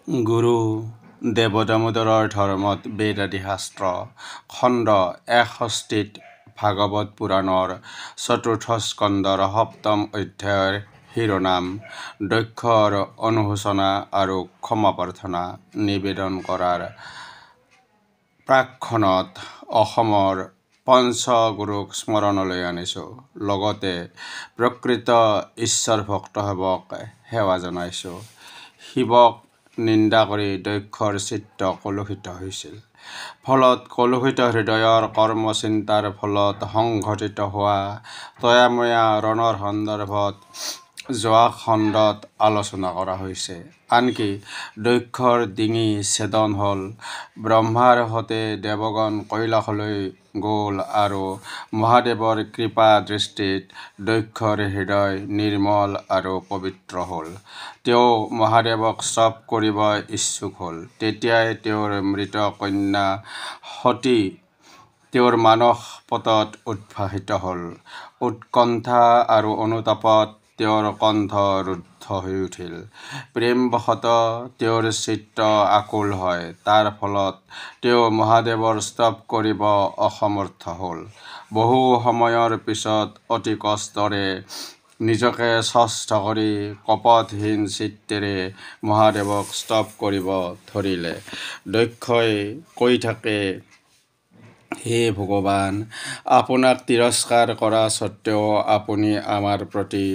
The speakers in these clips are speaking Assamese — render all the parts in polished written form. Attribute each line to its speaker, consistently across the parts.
Speaker 1: গুৰু দেৱদামোদৰৰ ধৰ্মত বেদাদি শাস্ত্ৰ খণ্ড ৬১ ভাগৱত পুৰাণৰ চতুৰ্থ স্কন্ধৰ সপ্তম অধ্যায়ৰ শিৰোনাম দক্ষৰ অনুশোচনা আৰু ক্ষমা প্ৰাৰ্থনা নিবেদন কৰাৰ প্ৰাকক্ষণত অসমৰ পঞ্চগুৰুক স্মৰণলৈ আনিছোঁ। লগতে প্ৰকৃত ঈশ্বৰ ভক্ত সেৱক সেৱা জনাইছোঁ। শিৱক নিন্দা কৰি দক্ষৰ চিত্ত কলুষিত হৈছিল। ফলত কলুষিত হৃদয়ৰ কৰ্মচিন্তাৰ ফলত সংঘটিত হোৱা তয়াময়া ৰণৰ সন্দৰ্ভত যোৱা খণ্ডত আলোচনা কৰা হৈছে। আনকি দক্ষৰ ডিঙি ছেদন হ'ল, ব্ৰহ্মাৰ সতে দেৱগণ কৈলাশলৈ গ'ল আৰু মহাদেৱৰ কৃপা দৃষ্টিত দক্ষৰ হৃদয় নিৰ্মল আৰু পবিত্ৰ হ'ল। তেওঁ মহাদেৱক স্তুপ কৰিব ইচ্ছুক হ'ল। তেতিয়াই তেওঁৰ মৃত কন্যা সতী তেওঁৰ মানস পটত উদ্ভাসিত হ'ল। উৎকণ্ঠা আৰু অনুতাপত তেওঁৰ কণ্ঠ ৰুদ্ধ হৈ উঠিল। প্ৰেমবশতঃ তেওঁৰ চিত্ত আকুল হয়। তাৰ ফলত তেওঁ মহাদেৱৰ স্তুপ কৰিব অসমৰ্থ হ'ল। বহু সময়ৰ পিছত অতি কষ্টেৰে নিজকে স্বস্থ কৰি কপটহীন চিত্তেৰে মহাদেৱক স্তুপ কৰিব ধৰিলে। দক্ষই কৈ থাকে, হে ভগৱান, আপোনাক তিৰস্কাৰ কৰা স্বত্বেও আপুনি আমাৰ প্ৰতি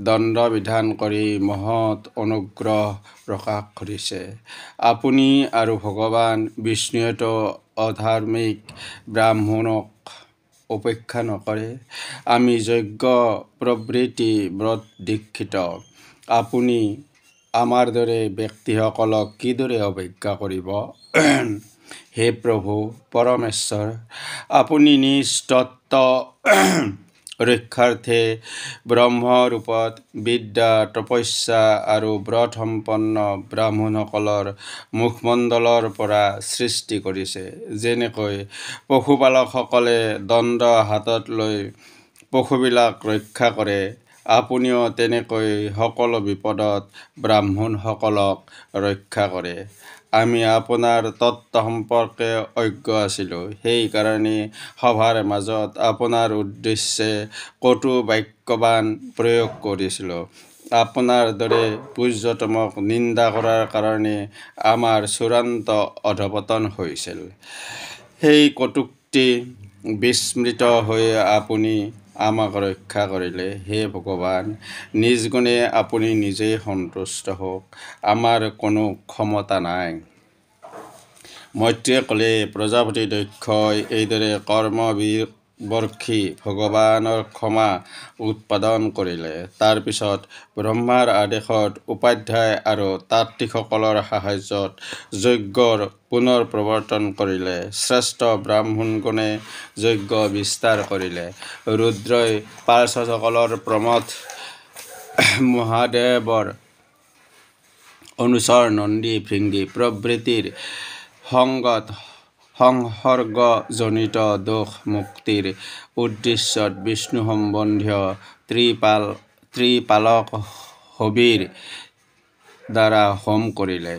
Speaker 1: দণ্ড বিধান কৰি মহৎ অনুগ্ৰহ প্ৰকাশ কৰিছে। আপুনি আৰু ভগৱান বিষ্ণুৱেতো অধাৰ্মিক ব্ৰাহ্মণক উপেক্ষা নকৰে। আমি যজ্ঞ প্ৰভৃতি ব্ৰত দীক্ষিত। আপুনি আমাৰ দৰে ব্যক্তিসকলক কিদৰে অৱজ্ঞা কৰিব? হে প্ৰভু পৰমেশ্বৰ, আপুনি নিজ তত্ত্ব ৰক্ষাৰ্থে ব্ৰহ্মৰূপত বিদ্যা, তপস্যা আৰু ব্ৰত সম্পন্ন ব্ৰাহ্মণসকলৰ মুখমণ্ডলৰ পৰা সৃষ্টি কৰিছে। যেনেকৈ পশুপালকসকলে দণ্ড হাতত লৈ পশুবিলাক ৰক্ষা কৰে, আপুনিও তেনেকৈ সকলো বিপদত ব্ৰাহ্মণসকলক ৰক্ষা কৰে। আমি আপোনাৰ তত্ত্ব সম্পৰ্কে অজ্ঞ আছিলোঁ। সেইকাৰণে সভাৰ মাজত আপোনাৰ উদ্দেশ্যে কটু বাক্যবাণ প্ৰয়োগ কৰিছিলোঁ। আপোনাৰ দৰে পূজ্যতমক নিন্দা কৰাৰ কাৰণে আমাৰ চূড়ান্ত অধঃপতন হৈছিল। সেই কটূক্তি বিস্মৃত হৈ আপুনি আমাক ৰক্ষা কৰিলে। হে ভগৱান, নিজ গুণে আপুনি নিজেই সন্তুষ্ট হওক, আমাৰ কোনো ক্ষমতা নাই। মৈত্ৰীয়ে ক'লে, প্ৰজাপতি দক্ষই এইদৰে কৰ্মবৰ্ষী ভগৱানৰ ক্ষমা উৎপাদন কৰিলে। তাৰ পিছত ব্ৰহ্মাৰ আদেশত উপাধ্যায় আৰু তাত্ত্বিকসকলৰ সাহায্যত যজ্ঞৰ পুনৰ প্ৰৱৰ্তন কৰিলে। শ্ৰেষ্ঠ ব্ৰাহ্মণগণে যজ্ঞ বিস্তাৰ কৰিলে। ৰুদ্ৰই পাৰ্ষদসকলৰ প্ৰমথ, মহাদেৱৰ অনুচৰ নন্দী, ভৃঙ্গী প্ৰভৃতিৰ সঙ্গত সংসৰ্গজনিত দোষ মুক্তিৰ উদ্দেশ্যত বিষ্ণু সম্বন্ধীয় ত্ৰিপালক হবিৰ দ্বাৰা হোম কৰিলে।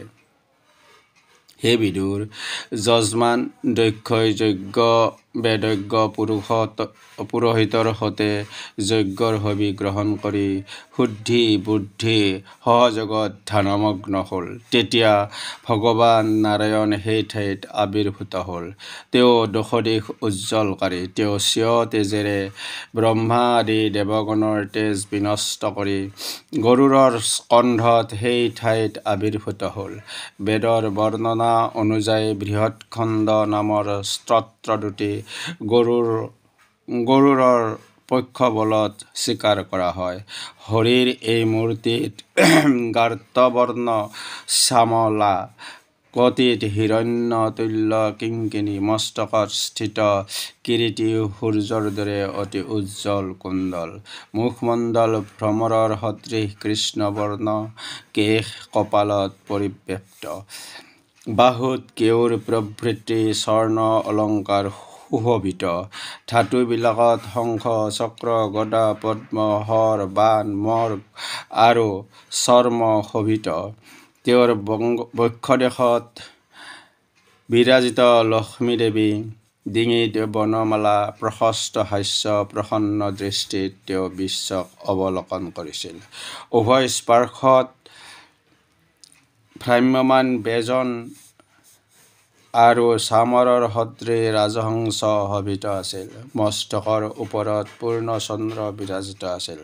Speaker 1: হে বিদুৰ, যজমান দক্ষই যজ্ঞ বেদজ্ঞ পুৰোহিতৰ সতে যজ্ঞৰ হবি গ্ৰহণ কৰি শুদ্ধি বুদ্ধি সহযোগত ধ্যানমগ্ন হ'ল। তেতিয়া ভগৱান নাৰায়ণ সেই ঠাইত আৱিৰ্ভূত হ'ল। তেওঁ দশদিশ উজ্জ্বলকাৰী। তেওঁ স্বীয় তেজেৰে ব্ৰহ্মা আদি দেৱগণৰ তেজ বিনষ্ট কৰি গৰুড়ৰ স্কন্ধত সেই ঠাইত আৱিৰ্ভূত হ'ল। বেদৰ বৰ্ণনা অনুযায়ী বৃহৎখণ্ড নামৰ স্তোত্ৰ দুটি গৰুড়ৰ পক্ষবলত স্বীকাৰ কৰা হয়। হৰিৰ এই মূৰ্তিত গাৰ্তবৰ্ণ শ্যামলা কটিত হিৰণ্যতুল্য কিঙ্কিণী, মস্তকত স্থিত কিৰীটী সূৰ্যৰ দৰে অতি উজ্জ্বল কুণ্ডল, মুখমণ্ডল ভ্ৰমৰৰ সদৃশ কৃষ্ণবৰ্ণ, কেশ কপালত পৰিব্যাপ্ত, বাহুত কেওৰ প্ৰভৃতি স্বৰ্ণ অলংকাৰ সুশোভিত, ধাতুবিলাকত শংখ, চক্ৰ, গদা, পদ্ম, হৰ, বাণ, মৰ্গ আৰু চৰ্ম শোভিত, তেওঁৰ বক্ষদেশত বিৰাজিত লক্ষ্মী দেৱী, ডিঙিত বনমালা, প্ৰশস্ত হাস্য প্ৰসন্ন দৃষ্টিত তেওঁ বিশ্বক অৱলোকন কৰিছিল। উভয় স্পৰ্শত ভ্ৰাম্যমান বেজন আৰু চামৰৰ সদৃ ৰাজহংস শোভিত আছিল। মস্তকৰ ওপৰত পূৰ্ণচন্দ্ৰ বিৰাজিত আছিল।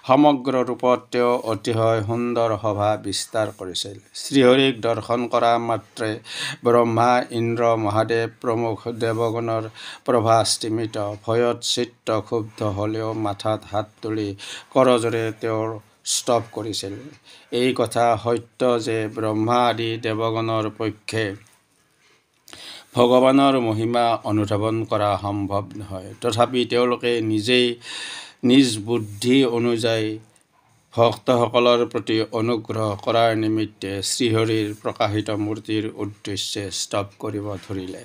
Speaker 1: সমগ্ৰ ৰূপত তেওঁ অতিশয় সুন্দৰ শোভা বিস্তাৰ কৰিছিল। শ্ৰীহৰিক দৰ্শন কৰা মাত্ৰে ব্ৰহ্মা, ইন্দ্ৰ, মহাদেৱ প্ৰমুখ দেৱগণৰ প্ৰভা স্তিমিত, ভয়ত চিত্ত ক্ষুব্ধ হ'লেও মাথাত হাত তুলি কৰজোৰে তেওঁৰ স্তৱ কৰিছিল। এই কথা সত্য যে ব্ৰহ্মা আদি দেৱগণৰ পক্ষে ভগৱানৰ মহিমা অনুধাৱন কৰা সম্ভৱ নহয়। তথাপি তেওঁলোকে নিজেই নিজ বুদ্ধি অনুযায়ী ভক্তসকলৰ প্ৰতি অনুগ্ৰহ কৰাৰ নিমিত্তে শ্ৰীহৰিৰ প্ৰকাশিত মূৰ্তিৰ উদ্দেশ্যে স্তৱ কৰিব ধৰিলে।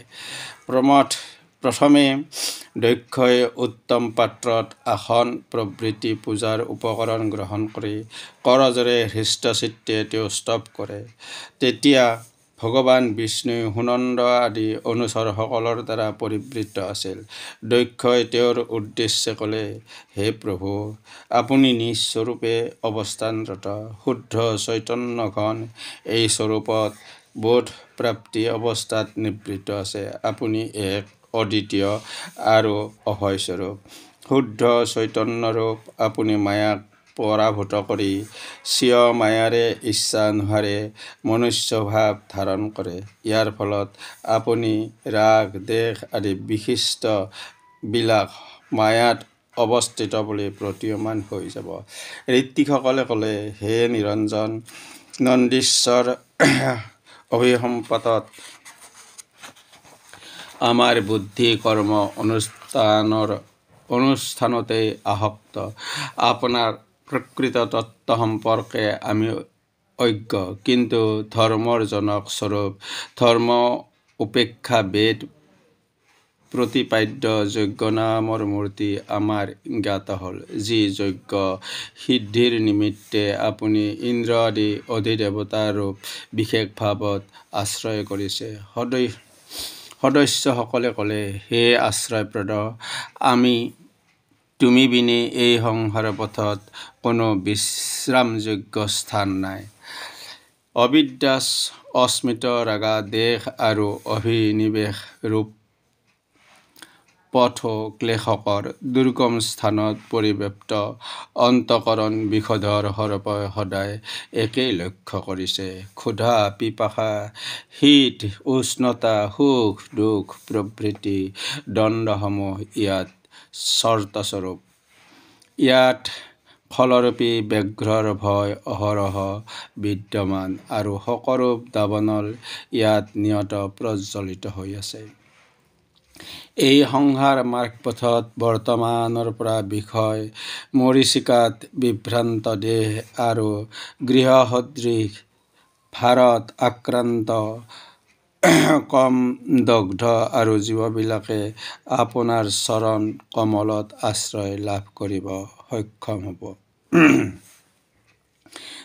Speaker 1: প্ৰথমে দক্ষই উত্তম পাত্ৰত আসন প্ৰভৃতি পূজাৰ উপকৰণ গ্ৰহণ কৰি কৰজোৰে হৃষ্টচিত্তে তেওঁ স্তৱ কৰে। তেতিয়া ভগৱান বিষ্ণু সুনন্দ আদি অনুচৰসকলৰ দ্বাৰা পৰিবৃত আছিল। দক্ষই তেওঁৰ উদ্দেশ্যে ক'লে, হে প্ৰভু, আপুনি নিজ স্বৰূপে অৱস্থানৰত শুদ্ধ চৈতন্যঘন এই স্বৰূপত বোধ প্ৰাপ্তি অৱস্থাত নিবৃত্ত আছে। আপুনি এক অদ্বিতীয় আৰু অভয় স্বৰূপ, শুদ্ধ চৈতন্যৰূপ। আপুনি মায়াক পৰাভূত কৰি স্বীয় মায়াৰে ইচ্ছানুসাৰে মনুষ্যভাৱ ধাৰণ কৰে। ইয়াৰ ফলত আপুনি ৰাগ দেশ আদি বিশিষ্ট বিলাক মায়াত অৱস্থিত বুলি প্ৰতীয়মান হৈ যাব। ঋত্বিকসকলে ক'লে, হে নিৰঞ্জন নন্দীশ্বৰ, অভিসম্পাতত আমাৰ বুদ্ধি কৰ্ম অনুষ্ঠানতেই আসক্ত। আপোনাৰ প্ৰকৃত তত্ত্ব সম্পৰ্কে আমি অজ্ঞ, কিন্তু ধৰ্মৰ জনক স্বৰূপ ধৰ্ম উপেক্ষা বেদ প্ৰতিপাদ্য যজ্ঞ নামৰ মূৰ্তি আমাৰ জ্ঞাত হ'ল। যি যজ্ঞ সিদ্ধিৰ নিমিত্তে আপুনি ইন্দ্ৰ আদি অধিদেৱতা ৰূপ বিশেষ ভাৱত আশ্ৰয় কৰিছে। সদস্যসকলে ক'লে, হে আশ্ৰয়প্ৰদ, তুমি বিনে এই সংসাৰ পথত কোনো বিশ্ৰামযোগ্য স্থান নাই। অবিদ্যাস অস্মিত ৰাগা দেশ আৰু অভিনিৱেশ ৰূপ পথো ক্লেশকৰ দুৰ্গম স্থানত পৰিব্যাপ্ত অন্তঃকৰণ বিষধৰ সৰ্পই সদায় একেই লক্ষ্য কৰিছে। ক্ষুধা, পিপাসা, শীত, উষ্ণতা, সুখ দুখ প্ৰভৃতি দ্বন্দ্বসমূহ ইয়াত চৰ্তস্বৰূপ। ইয়াত ফলৰূপী ব্যাঘ্ৰৰ ভয় অহৰহ বিদ্যমান আৰু শোকৰূপ দাবানল ইয়াত নিয়ত প্ৰজ্বলিত হৈ আছে। এই সংসাৰ মাৰ্গপথত বৰ্তমানৰ পৰা বিষয় মৰীচিকাত বিভ্ৰান্ত দেহ আৰু গৃহসদৃশ ভাৰত আক্ৰান্ত কম দগ্ধ আৰু জীৱবিলাকে আপোনাৰ চৰণ কমলত আশ্ৰয় লাভ কৰিব সক্ষম হ'ব।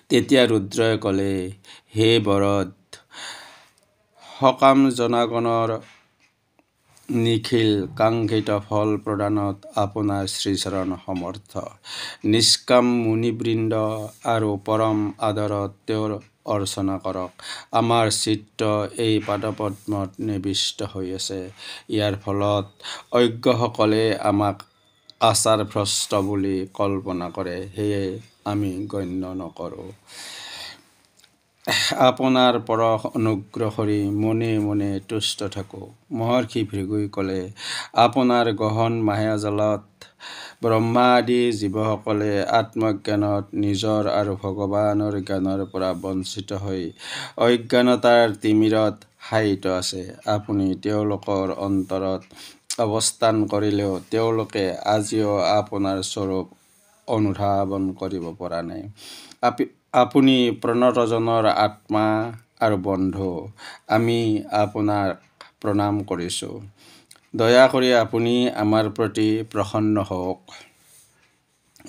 Speaker 1: তেতিয়া ৰুদ্ৰই ক'লে, হে বৰদ, সকাম জনাগণৰ নিখিল কাংক্ষিত ফল প্ৰদানত আপোনাৰ শ্ৰীচৰণ সমৰ্থ। নিষ্কাম মুনিবৃন্দ আৰু পৰম আদৰত তেওঁৰ অৰ্চনা কৰক। আমাৰ চিত্ত এই পাদপদ্মত নিবিষ্ট হৈ আছে। ইয়াৰ ফলত অজ্ঞসকলে আমাক আচাৰভ্ৰষ্ট বুলি কল্পনা কৰে, সেয়ে আমি গণ্য নকৰোঁ। আপোনাৰ পৰশ অনুগ্ৰহ কৰি মনে মনে তুষ্ট থাকোঁ। মহৰ্ষি ভৃগুই ক'লে, আপোনাৰ গহন মায়াজালত ব্ৰহ্মা আদি জীৱসকলে আত্মজ্ঞানত নিজৰ আৰু ভগৱানৰ জ্ঞানৰ পৰা বঞ্চিত হৈ অজ্ঞানতাৰ তিমিৰত শায়িত আছে। আপুনি তেওঁলোকৰ অন্তৰত অৱস্থান কৰিলেও তেওঁলোকে আজিও আপোনাৰ স্বৰূপ অনুধাৱন কৰিব পৰা নাই। আপুনি প্ৰণতজনৰ আত্মা আৰু বন্ধু। আমি আপোনাক প্ৰণাম কৰিছোঁ। দয়া কৰি আপুনি আমাৰ প্ৰতি প্ৰসন্ন হওক।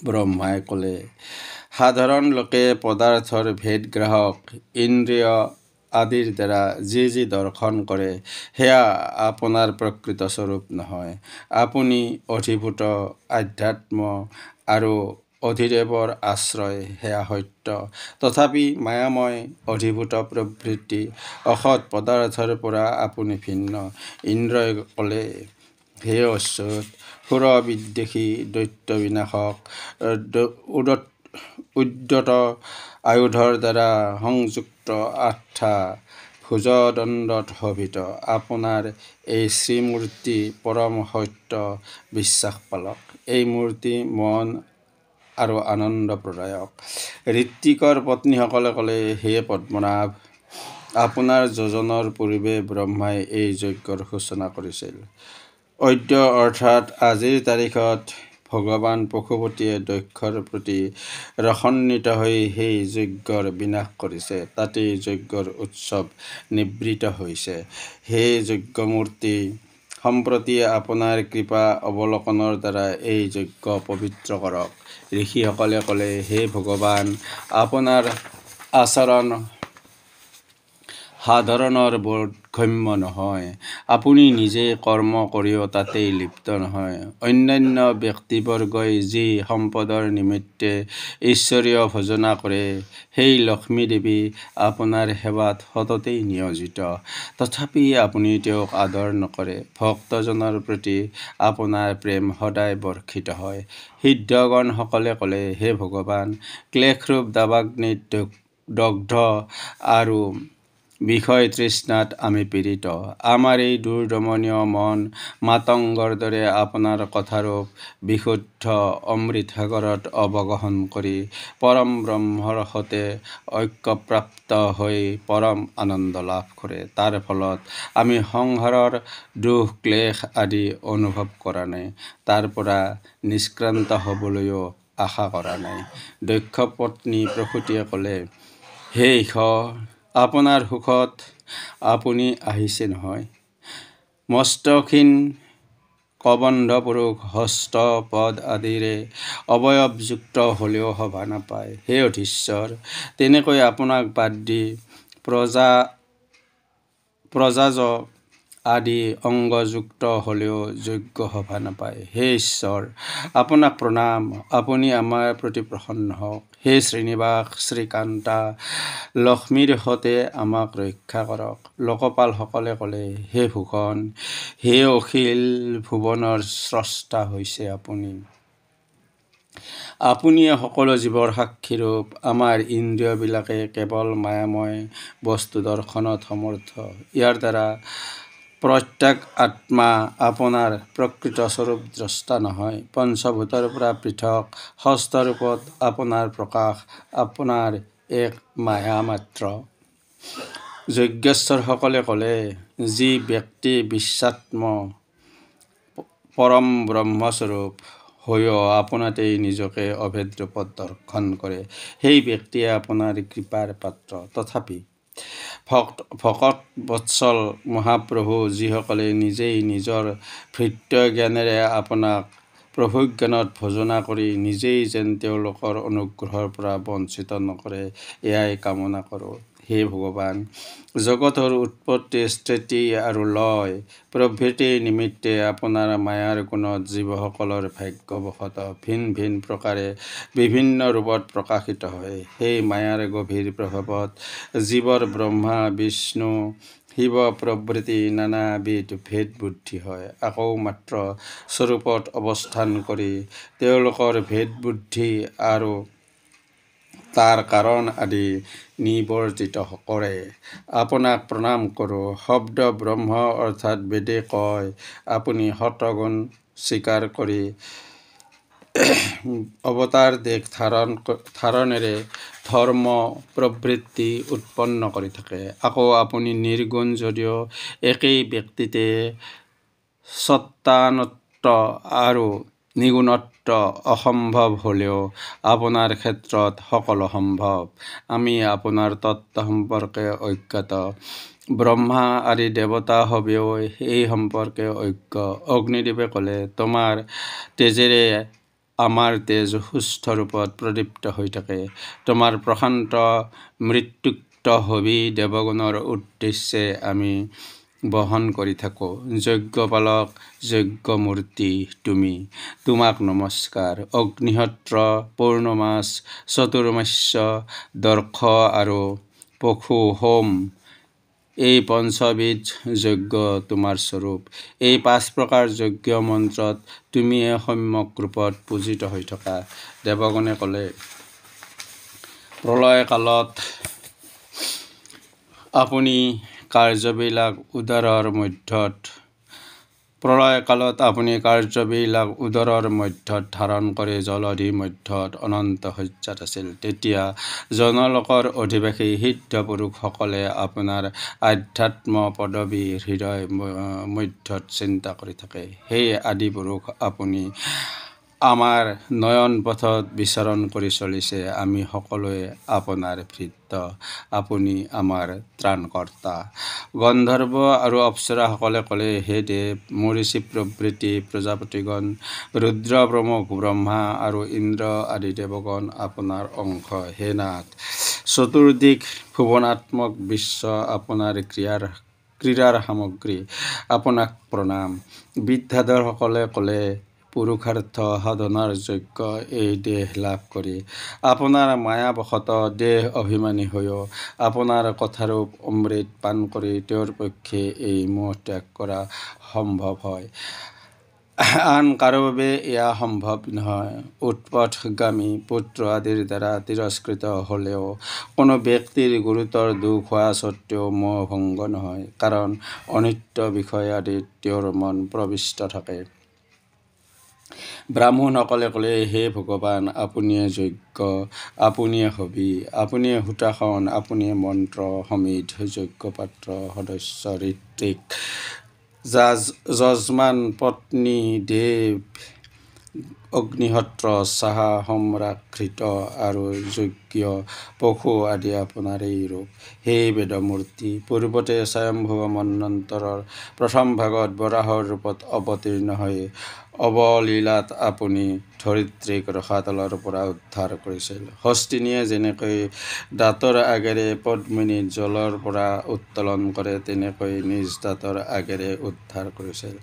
Speaker 1: ব্ৰহ্মাই ক'লে, সাধাৰণ লোকে পদাৰ্থৰ ভেদ গ্ৰাহক ইন্দ্ৰিয় আদিৰ দ্বাৰা যি দৰ্শন কৰে সেয়া আপোনাৰ প্ৰকৃত স্বৰূপ নহয়। আপুনি অধিভূত আধ্যাত্ম আৰু অধিদেৱৰ আশ্ৰয়, সেয়া সত্য। তথাপি মায়াময় অধিভূত প্ৰবৃত্তি অসৎ পদাৰ্থৰ পৰা আপুনি ভিন্ন। ইন্দ্ৰই ক'লে, হে অচ্যুত, সুৰ বিদ্বেষী দৈত্য বিনাশক উদ্যত আয়ুধৰ দ্বাৰা সংযুক্ত 8টা ভুজদণ্ডত শোভিত আপোনাৰ এই শ্ৰীমূৰ্তি পৰম সত্য বিশ্বাস পালক। এই মূৰ্তি মন আৰু আনন্দ প্ৰদায়ক। ঋত্বিকৰ পত্নীসকলে ক'লে, হে পদ্মনাভ, আপোনাৰ যোজনৰ পূৰ্বে ব্ৰহ্মাই এই যজ্ঞৰ সূচনা কৰিছিল। অদ্য অৰ্থাৎ আজিৰ তাৰিখত ভগৱান পশুপতিয়ে দক্ষৰ প্ৰতি ৰসান্বিত হৈ সেই যজ্ঞৰ বিনাশ কৰিছে। তাতেই যজ্ঞৰ উৎসৱ নিবৃত্ত হৈছে। হে যজ্ঞমূৰ্তি, সম্প্ৰতি আপোনাৰ কৃপা অৱলোকনৰ দ্বাৰা এই যজ্ঞ পবিত্ৰ কৰক। ঋষিসকলে ক'লে, হে ভগৱান, আপোনাৰ আচৰণ সাধাৰণৰ বোধগম্য নহয়। আপুনি নিজে কৰ্ম কৰিও তাতেই লিপ্ত নহয়। অন্যান্য ব্যক্তিবৰ্গই যি সম্পদৰ নিমিত্তে ঈশ্বৰীয় ভজনা কৰে, সেই লক্ষ্মী দেৱী আপোনাৰ সেৱাত সততেই নিয়োজিত। তথাপি আপুনি তেওঁক আদৰ নকৰে। ভক্তজনৰ প্ৰতি আপোনাৰ প্ৰেম সদায় বৰ্ষিত হয়। সিদ্ধগণসকলে ক'লে, হে ভগৱান, ক্লেশৰূপ দাবাগ্নিত দগ্ধ আৰু বিষয় তৃষ্ণাত আমি পীড়িত। আমাৰ এই দুৰ্দমনীয় মন মাতংগৰ দৰে আপোনাৰ কথাৰূপ বিশুদ্ধ অমৃতসাগৰত অৱগাহন কৰি পৰম ব্ৰহ্মৰ সতে ঐক্যপ্ৰাপ্ত হৈ পৰম আনন্দ লাভ কৰে। তাৰ ফলত আমি সংসাৰৰ দুখ ক্লেশ আদি অনুভৱ কৰা নাই। তাৰ পৰা নিষ্ক্ৰান্ত হ'বলৈও আশা কৰা নাই। দক্ষ পত্নী প্ৰসূতিয়ে ক'লে, হে ঈশ, আপোনাৰ সুখত আপুনি আহিছে নহয়। মস্তক্ষীণ কবন্ধ পুৰুষ হস্ত পদ আদিৰে অৱয়বযুক্ত হ'লেও শোভা নাপায়। হে অধীশ্বৰ, তেনেকৈ আপোনাক বাদ দি প্ৰজাজ আদি অংগযুক্ত হ'লেও যোগ্য শোভা নাপায়। হে ঈশ্বৰ, আপোনাক প্ৰণাম, আপুনি আমাৰ প্ৰতি প্ৰসন্ন হওক। হে শ্ৰীনিবাস, শ্ৰীকান্তা, লক্ষ্মীৰ সতে আমাক ৰক্ষা কৰক। লোকপালসকলে ক'লে, হে ভূষণ, হে অখিল ভুৱনৰ স্ৰষ্টা হৈছে আপুনি। আপুনিয়ে সকলো জীৱৰ সাক্ষীৰূপ। আমাৰ ইন্দ্ৰিয়বিলাকে কেৱল মায়াময় বস্তু দৰ্শনত সমৰ্থ। ইয়াৰ দ্বাৰা প্ৰত্যেক আত্মা আপোনাৰ প্ৰকৃত স্বৰূপ দ্ৰষ্টা নহয়। পঞ্চভূতৰ পৰা পৃথক হস্তৰূপত আপোনাৰ প্ৰকাশ আপোনাৰ এক মায়া মাত্ৰ। যজ্ঞেশ্বৰসকলে ক'লে, যি ব্যক্তি বিশ্বাত্ম পৰম ব্ৰহ্মস্বৰূপ হৈও আপোনাতেই নিজকে অভেদ ৰূপত দৰ্শন কৰে, সেই ব্যক্তিয়ে আপোনাৰ কৃপাৰ পাত্ৰ। তথাপি ভকতবৎসল মহাপ্ৰভু, যিসকলে নিজেই নিজৰ ভৃত্য জ্ঞানেৰে আপোনাক প্ৰভুজ্ঞানত ভজনা কৰি নিজেই যেন তেওঁলোকৰ অনুগ্ৰহৰ পৰা বঞ্চিত নকৰে, এয়াই কামনা কৰোঁ। হে ভগৱান, জগতৰ উৎপত্তি স্থিতি আৰু লয় প্ৰভৃতিৰ নিমিত্তে আপোনাৰ মায়াৰ গুণত জীৱসকলৰ ভাগ্যবশতঃ ভিন ভিন প্ৰকাৰে বিভিন্ন ৰূপত প্ৰকাশিত হয়। সেই মায়াৰ গভীৰ প্ৰভাৱত জীৱৰ ব্ৰহ্মা বিষ্ণু শিৱ প্ৰভৃতি নানাবিধ ভেদ বুদ্ধি হয়। আকৌ মাত্ৰ স্বৰূপত অৱস্থান কৰি তেওঁলোকৰ ভেদ বুদ্ধি আৰু তাৰ কাৰণ আদি নিবৰ্জিত কৰে। আপোনাক প্ৰণাম কৰোঁ। শব্দ ব্ৰহ্ম অৰ্থাৎ বেদে কয়, আপুনি শতগুণ স্বীকাৰ কৰি অৱতাৰ দেশ ধাৰণেৰে ধৰ্ম প্ৰবৃত্তি উৎপন্ন কৰি থাকে। আকৌ আপুনি নিৰ্গুণ যদিও একেই ব্যক্তিতে সত্তানত্ব আৰু নিগুণত্ব অসম্ভৱ হ'লেও আপোনাৰ ক্ষেত্ৰত সকলো সম্ভৱ। আমি আপোনাৰ তত্ত্ব সম্পৰ্কে অজ্ঞাত। ব্ৰহ্মা আদি দেৱতা সবেও এই সম্পৰ্কে অজ্ঞ। অগ্নিদেৱে ক'লে, তোমাৰ তেজেৰে আমাৰ তেজ সুস্থ ৰূপত প্ৰদীপ্ত হৈ থাকে। তোমাৰ প্ৰশান্ত মৃত্যুক্ত হবি দেৱগণৰ উদ্দেশ্যে আমি বহন কৰি থাকোঁ। যজ্ঞপালক যজ্ঞমূৰ্তি তুমি, তোমাক নমস্কাৰ। অগ্নিহোত্ৰ, পূৰ্ণমাস, চতুৰ্মাস্য, দৰ্শ আৰু পশু হোম, এই পঞ্চবিধ যজ্ঞ তোমাৰ স্বৰূপ। এই 5 প্ৰকাৰ যজ্ঞ মন্ত্ৰত তুমিয়ে সম্যক ৰূপত পূজিত হৈ থকা। দেৱগণে ক'লে, প্ৰলয় কালত আপুনি কাৰ্যবিলাক উদৰৰ মধ্যত ধাৰণ কৰি জলধি মধ্যত অনন্ত শয্যাত আছিল। তেতিয়া জনলোকৰ অধিবাসী সিদ্ধ পুৰুষসকলে আপোনাৰ আধ্যাত্ম পদবী হৃদয় মধ্যত চিন্তা কৰি থাকে। হে আদি পুৰুষ, আপুনি আমাৰ নয়ন পথত বিচৰণ কৰি চলিছে। আমি সকলোৱে আপোনাৰ ভৃত্য, আপুনি আমাৰ ত্ৰাণকৰ্তা। গন্ধৰ্ব আৰু অপ্সৰাসকলে ক'লে, হে দেৱ, মৰীচি প্ৰভৃতি প্ৰজাপতিগণ, ৰুদ্ৰ প্ৰমুখ ব্ৰহ্মা আৰু ইন্দ্ৰ আদি দেৱগণ আপোনাৰ অংশ। হে নাথ, চতুৰ্দিশ ভুৱনাত্মক বিশ্ব আপোনাৰ ক্ৰীড়াৰ সামগ্ৰী, আপোনাক প্ৰণাম। বিদ্যাধৰসকলে ক'লে, পুৰুষাৰ্থ সাধনাৰ যোগ্য এই দেহ লাভ কৰি আপোনাৰ মায়াবশতঃ দেহ অভিমানী হৈও আপোনাৰ কথাৰূপ অমৃত পান কৰি তেওঁৰ পক্ষে এই মোহ ত্যাগ কৰা সম্ভৱ হয়। আন কাৰো বাবে এয়া সম্ভৱ নহয়। উৎপথগামী পুত্ৰ আদিৰ দ্বাৰা তিৰস্কৃত হ'লেও কোনো ব্যক্তিৰ গুৰুতৰ দুখ হোৱা স্বত্বেও মোহ ভংগ নহয়, কাৰণ অনিত্য বিষয় আদিত তেওঁৰ মন প্ৰবিষ্ট থাকে। ব্ৰাহ্মণসকলে ক'লে, হে ভগৱান, আপুনিয়ে যজ্ঞ, আপুনিয়ে হবি, আপুনিয়ে হোতাসন, আপুনিয়ে মন্ত্ৰ, সমিধ, যজ্ঞপাত্ৰ, সদস্য, ঋত্বিক, যজমান, পত্নী, দেৱ, অগ্নিহোত্ৰ, চাহা, সম্ৰাট, ঘৃত আৰু যজ্ঞ পশু আদি আপোনাৰেই ৰূপ। হে বেদমূৰ্তি, পূৰ্বতে স্বয়ম্ভুৱ মন্বন্তৰৰ প্ৰথম ভাগত বৰাহৰ ৰূপত অৱতীৰ্ণ হৈ অৱলীলাত আপুনি ধৰিত্ৰীক ৰসাতলৰ পৰা উদ্ধাৰ কৰিছিল। হস্তিনীয়ে যেনেকৈ দাঁতৰ আগেৰে পদ্মিনীক জলৰ পৰা উত্তোলন কৰে, তেনেকৈ নিজ দাঁতৰ আগেৰে উদ্ধাৰ কৰিছিল।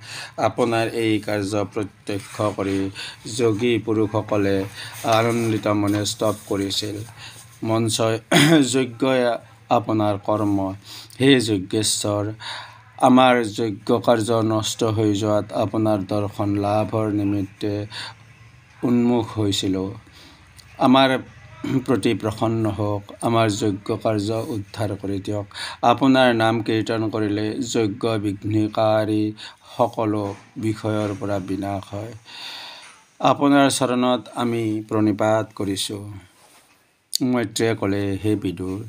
Speaker 1: আপোনাৰ এই কাৰ্য প্ৰত্যক্ষ কৰি যোগী পুৰুষসকলে আনন্দিত মনে স্তুতি কৰিছিল। মঞ্চই যজ্ঞই আপোনাৰ কৰ্ম। হে যজ্ঞেশ্বৰ, আমাৰ যজ্ঞ কাৰ্য নষ্ট হৈ যোৱাত আপোনাৰ দৰ্শন লাভৰ নিমিত্তে উন্মুখ হৈছিলোঁ। আমাৰ প্ৰতি প্ৰসন্ন হওক, আমাৰ যজ্ঞ কাৰ্য উদ্ধাৰ কৰি দিয়ক। আপোনাৰ নাম কীৰ্তন কৰিলে যজ্ঞ বিঘ্নকাৰী সকলো বিষয়ৰ পৰা বিনাশ হয়। আপোনাৰ চৰণত আমি প্ৰণিপাত কৰিছোঁ। মৈত্ৰেয়ে ক'লে, হে বিদুৰ,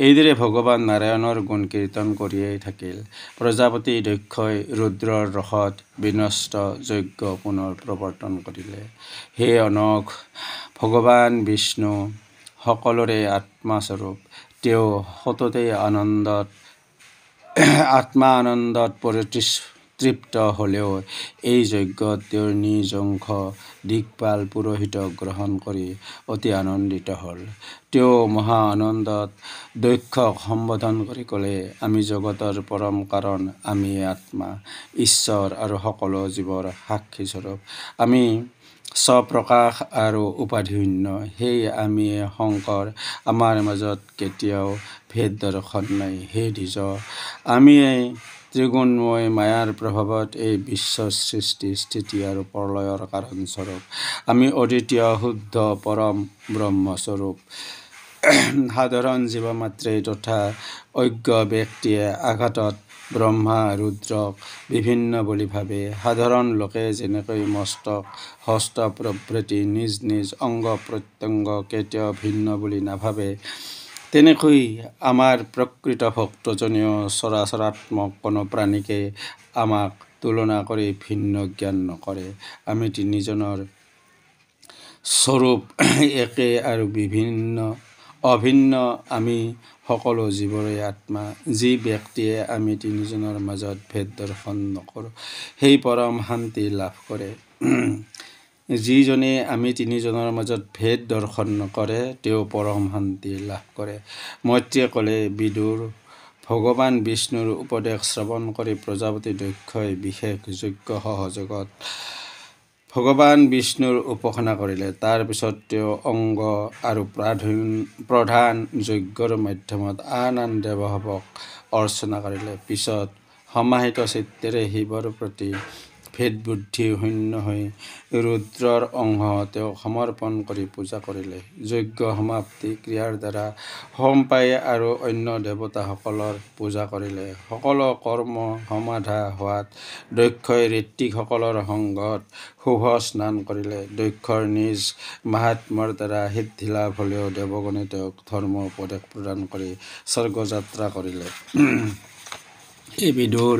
Speaker 1: এইদৰে ভগৱান নাৰায়ণৰ গুণ কীৰ্তন কৰিয়েই থাকিল। প্ৰজাপতি দক্ষই ৰুদ্ৰৰ ৰসত বিনষ্ট যজ্ঞ পুনৰ প্ৰৱৰ্তন কৰিলে। হে অনঘ, ভগৱান বিষ্ণু সকলোৰে আত্মাস্বৰূপ। তেওঁ সততে আত্মা আনন্দত তৃপ্ত হ'লেও এই যজ্ঞত তেওঁৰ নিজ অংশ দিকপাল পুৰোহিতক গ্ৰহণ কৰি অতি আনন্দিত হ'ল। তেওঁ মহা আনন্দত দক্ষক সম্বোধন কৰি ক'লে, আমি জগতৰ পৰম কাৰণ, আমিয়ে আত্মা, ঈশ্বৰ আৰু সকলো জীৱৰ সাক্ষী স্বৰূপ। আমি স্বপ্ৰকাশ আৰু উপাধিশূন্য। সেয়ে আমিয়ে শংকৰ, আমাৰ মাজত কেতিয়াও ভেদ দৰ্শন নাই। হে দ্বিজ, আমিয়েই ত্ৰিগুণময় মায়াৰ প্ৰভাৱত এই বিশ্বৰ সৃষ্টি, স্থিতি আৰু প্ৰলয়ৰ কাৰণস্বৰূপ। আমি অদ্বিতীয় শুদ্ধ পৰম ব্ৰহ্মস্বৰূপ। সাধাৰণ জীৱ মাত্ৰেই তথা অজ্ঞ ব্যক্তিয়ে আঘাতত ব্ৰহ্মা ৰুদ্ৰক বিভিন্ন বুলি ভাবে। সাধাৰণ লোকে যেনেকৈ মস্তক, হস্ত প্ৰভৃতি নিজ নিজ অংগ প্ৰত্যংগ কেতিয়াও ভিন্ন বুলি নাভাবে, তেনেকৈ আমাৰ প্ৰকৃত ভক্তজনেও চৰাচৰাত্মক কোনো প্ৰাণীকে আমাক তুলনা কৰি ভিন্ন জ্ঞান নকৰে। আমি তিনিজনৰ স্বৰূপ একে আৰু অভিন্ন। আমি সকলো জীৱৰে আত্মা। যি ব্যক্তিয়ে আমি তিনিজনৰ মাজত ভেদ দৰ্শন নকৰোঁ, সেই পৰম শান্তি লাভ কৰে। যিজনে আমি তিনিজনৰ মাজত ভেদ দৰ্শন নকৰে তেওঁ পৰম শান্তি লাভ কৰে। মৈত্ৰীয়ে ক'লে, বিদুৰ, ভগৱান বিষ্ণুৰ উপদেশ শ্ৰৱণ কৰি প্ৰজাপতি দক্ষই বিশেষ যজ্ঞ সহযোগত ভগৱান বিষ্ণুৰ উপাসনা কৰিলে। তাৰ পিছত তেওঁ অংগ আৰু প্ৰধান যজ্ঞৰ মাধ্যমত আন আন দেৱভাৱক অৰ্চনা কৰিলে। পিছত সমাহিত চিত্তেৰে শিৱৰ প্ৰতি ভেদবুদ্ধি শূন্য হৈ ৰুদ্ৰৰ অংশ তেওঁক সমৰ্পণ কৰি পূজা কৰিলে। যজ্ঞ সমাপ্তি ক্ৰিয়াৰ দ্বাৰা হোম পাই আৰু অন্য দেৱতাসকলৰ পূজা কৰিলে। সকলো কৰ্ম সমাধা হোৱাত দক্ষই ঋত্বিকসকলৰ সংগত শুভ স্নান কৰিলে। দক্ষৰ নিজ মাহাত্ম্যৰ দ্বাৰা সিদ্ধি লাভ হ'লেও দেৱগণে তেওঁক ধৰ্ম উপদেশ প্ৰদান কৰি স্বৰ্গযাত্ৰা কৰিলে। হে বিদুৰ,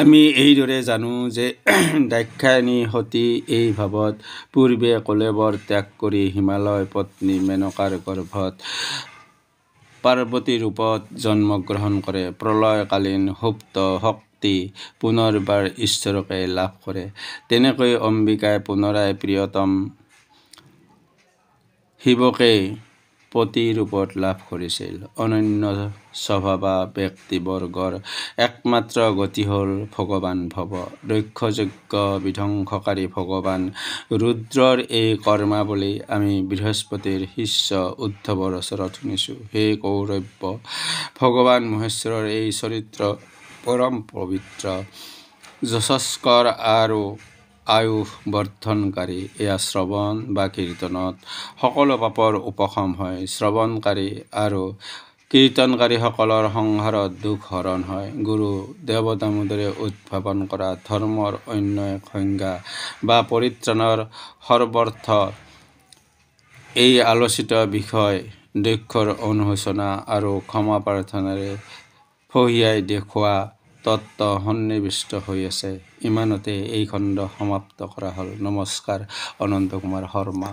Speaker 1: আমি এইদৰে জানো যে দাক্ষায়ণী সতী এই ভাৱত পূৰ্বে কলেবৰ ত্যাগ কৰি হিমালয় পত্নী মেনকাৰ গৰ্ভত পাৰ্বতী ৰূপত জন্মগ্ৰহণ কৰে। প্ৰলয়কালীন সুপ্ত শক্তি পুনৰবাৰ ঈশ্বৰকে লাভ কৰে। তেনেকৈ অম্বিকাই পুনৰাই প্ৰিয়তম শিৱকে পতি ৰূপত লাভ কৰিছিল। অনন্য স্বভাৱা ব্যক্তিবৰ্গৰ একমাত্ৰ গতি হ'ল ভগৱান ভৱ। দক্ষ যজ্ঞ বিধ্বংসকাৰী ভগৱান ৰুদ্ৰৰ এই কৰ্মাৱলী আমি বৃহস্পতিৰ শিষ্য উদ্ধৱৰ ওচৰত শুনিছোঁ। হে কৌৰৱ, ভগৱান মহেশ্বৰৰ এই চৰিত্ৰ পৰম পবিত্ৰ, যশস্কৰ আৰু আয়ুস বৰ্ধনকাৰী। এয়া শ্ৰৱণ বা কীৰ্তনত সকলো পাপৰ উপশম হয়। শ্ৰৱণকাৰী আৰু কীৰ্তনকাৰীসকলৰ সংসাৰত দুখ হৰণ হয়। গুৰু দেৱদামোদৰে উদ্ভাৱন কৰা ধৰ্মৰ অন্য এক সংজ্ঞা বা পৰিত্ৰাণৰ সৰ্বাৰ্থ এই আলোচিত বিষয় দক্ষৰ অনুশোচনা আৰু ক্ষমা প্ৰাৰ্থনাৰে ফঁহিয়াই দেখুওৱা তত্ত্ব সন্নিৱিষ্ট হৈ আছে। ইমানতে এই খণ্ড সমাপ্ত কৰা হ'ল। নমস্কাৰ। অনন্ত কুমাৰ শৰ্মা।